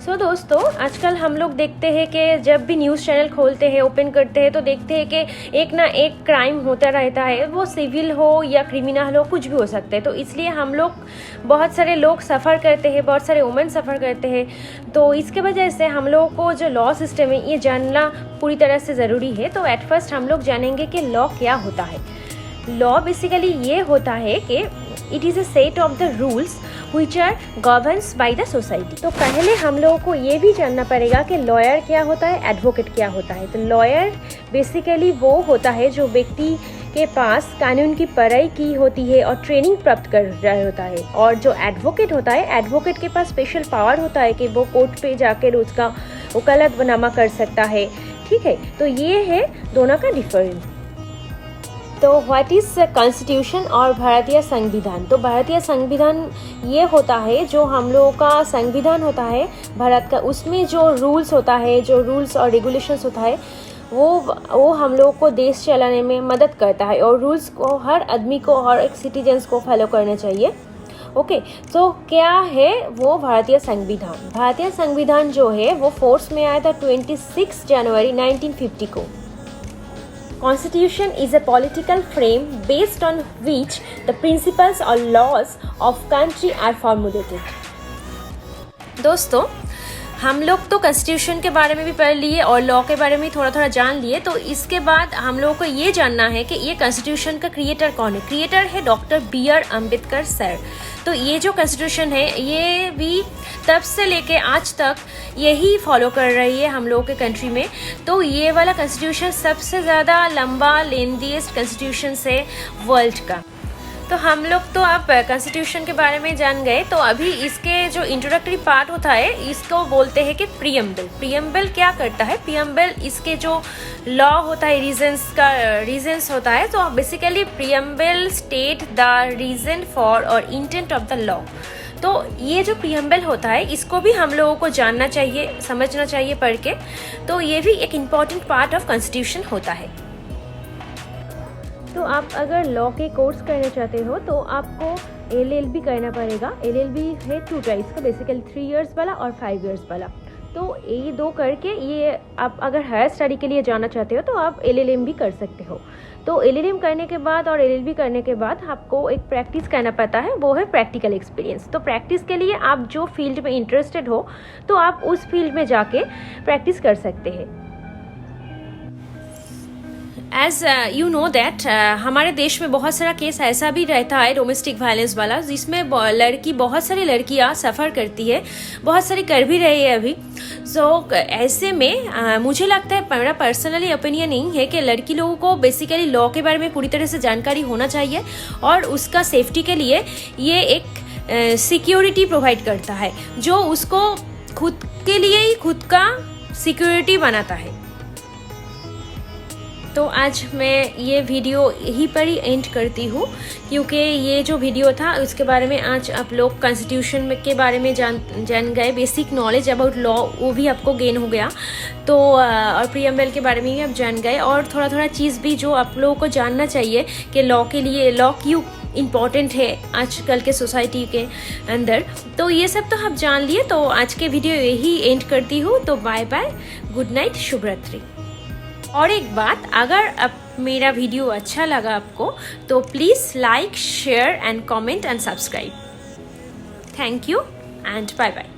सो दोस्तों, आजकल हम लोग देखते हैं कि जब भी न्यूज़ चैनल खोलते हैं, ओपन करते हैं, तो देखते हैं कि एक ना एक क्राइम होता रहता है। वो सिविल हो या क्रिमिनल हो, कुछ भी हो सकता है। तो इसलिए हम लोग बहुत सारे लोग सफ़र करते हैं, बहुत सारे वुमेन सफ़र करते हैं। तो इसके वजह से हम लोगों को जो लॉ सिस्टम है ये जानना पूरी तरह से ज़रूरी है। तो एट फर्स्ट हम लोग जानेंगे कि लॉ क्या होता है। लॉ बेसिकली ये होता है कि it is a set of the rules which are governs by the society. तो पहले हम लोगों को ये भी जानना पड़ेगा कि लॉयर क्या होता है, एडवोकेट क्या होता है। तो लॉयर बेसिकली वो होता है जो व्यक्ति के पास कानून की पढ़ाई की होती है और ट्रेनिंग प्राप्त कर रहा होता है। और जो एडवोकेट होता है, एडवोकेट के पास स्पेशल पावर होता है कि वो कोर्ट पे जाकर उसका वकालतनामा कर सकता है। ठीक है, तो ये है दोनों का डिफरेंस। तो व्हाट इज़ कॉन्स्टिट्यूशन और भारतीय संविधान। तो भारतीय संविधान ये होता है जो हम लोगों का संविधान होता है भारत का, उसमें जो रूल्स होता है, जो रूल्स और रेगुलेशंस होता है वो हम लोगों को देश चलाने में मदद करता है। और रूल्स को हर आदमी को, हर एक सिटीजन्स को फॉलो करना चाहिए। ओके, तो क्या है वो भारतीय संविधान। भारतीय संविधान जो है वो फोर्स में आया था 26 जनवरी 1950 को। Constitution is a political frame based on which the principles or laws of country are formulated. दोस्तों, हम लोग तो कॉन्स्टिट्यूशन के बारे में भी पढ़ लिए और लॉ के बारे में थोड़ा थोड़ा जान लिए। तो इसके बाद हम लोगों को ये जानना है कि ये कॉन्स्टिट्यूशन का क्रिएटर कौन है। क्रिएटर है डॉक्टर B.R. अम्बेडकर सर। तो ये जो कॉन्स्टिट्यूशन है ये भी तब से लेके आज तक यही फॉलो कर रही है हम लोगों के कंट्री में। तो ये वाला कॉन्स्टिट्यूशन सबसे ज़्यादा लंबा लेंथीएस्ट कॉन्स्टिट्यूशन है वर्ल्ड का। तो हम लोग तो अब कॉन्स्टिट्यूशन के बारे में जान गए। तो अभी इसके जो इंट्रोडक्टरी पार्ट होता है इसको बोलते हैं कि प्रीएम्बल। प्रीएम्बल क्या करता है? प्रीएम्बल इसके जो लॉ होता है, रीजंस होता है। तो basically preamble state the reason for और इंटेंट ऑफ द लॉ। तो ये जो प्रीएम्बल होता है इसको भी हम लोगों को जानना चाहिए, समझना चाहिए पढ़ के। तो ये भी एक इम्पॉर्टेंट पार्ट ऑफ कॉन्स्टिट्यूशन होता है। तो आप अगर लॉ के कोर्स करना चाहते हो तो आपको LLB करना पड़ेगा। LLB है 2 टाइप्स का, बेसिकली 3 इयर्स वाला और 5 इयर्स वाला। तो ये 2 करके ये आप अगर हायर स्टडी के लिए जाना चाहते हो तो आप LLM भी कर सकते हो। तो LLM करने के बाद और LLB करने के बाद आपको एक प्रैक्टिस करना पड़ता है, वो है प्रैक्टिकल एक्सपीरियंस। तो प्रैक्टिस के लिए आप जो फील्ड में इंटरेस्टेड हो तो आप उस फील्ड में जाके प्रैक्टिस कर सकते हैं। एज यू नो दैट हमारे देश में बहुत सारा केस ऐसा भी रहता है डोमेस्टिक वायलेंस वाला, जिसमें बहुत सारी लड़कियां सफ़र करती है, बहुत सारी कर भी रही है अभी। सो ऐसे में मुझे लगता है, मेरा पर्सनली ओपिनियन नहीं है कि लड़की लोगों को बेसिकली लॉ के बारे में पूरी तरह से जानकारी होना चाहिए। और उसका सेफ्टी के लिए ये एक सिक्योरिटी प्रोवाइड करता है जो उसको खुद के लिए ही खुद का सिक्योरिटी बनाता है। तो आज मैं ये वीडियो यहीं पर ही एंड करती हूँ, क्योंकि ये जो वीडियो था उसके बारे में आज आप लोग कॉन्स्टिट्यूशन के बारे में जान गए। बेसिक नॉलेज अबाउट लॉ वो भी आपको गेन हो गया। तो और प्रीएम्बल के बारे में भी आप जान गए। और थोड़ा थोड़ा चीज़ भी जो आप लोगों को जानना चाहिए कि लॉ के लिए लॉ क्यों इम्पॉर्टेंट है आजकल के सोसाइटी के अंदर। तो ये सब तो आप जान लिए। तो आज के वीडियो यही एंड करती हूँ। तो बाय बाय, गुड नाइट, शुभ रात्रि। और एक बात, अगर मेरा वीडियो अच्छा लगा आपको तो please like, share and comment and subscribe. Thank you and bye bye.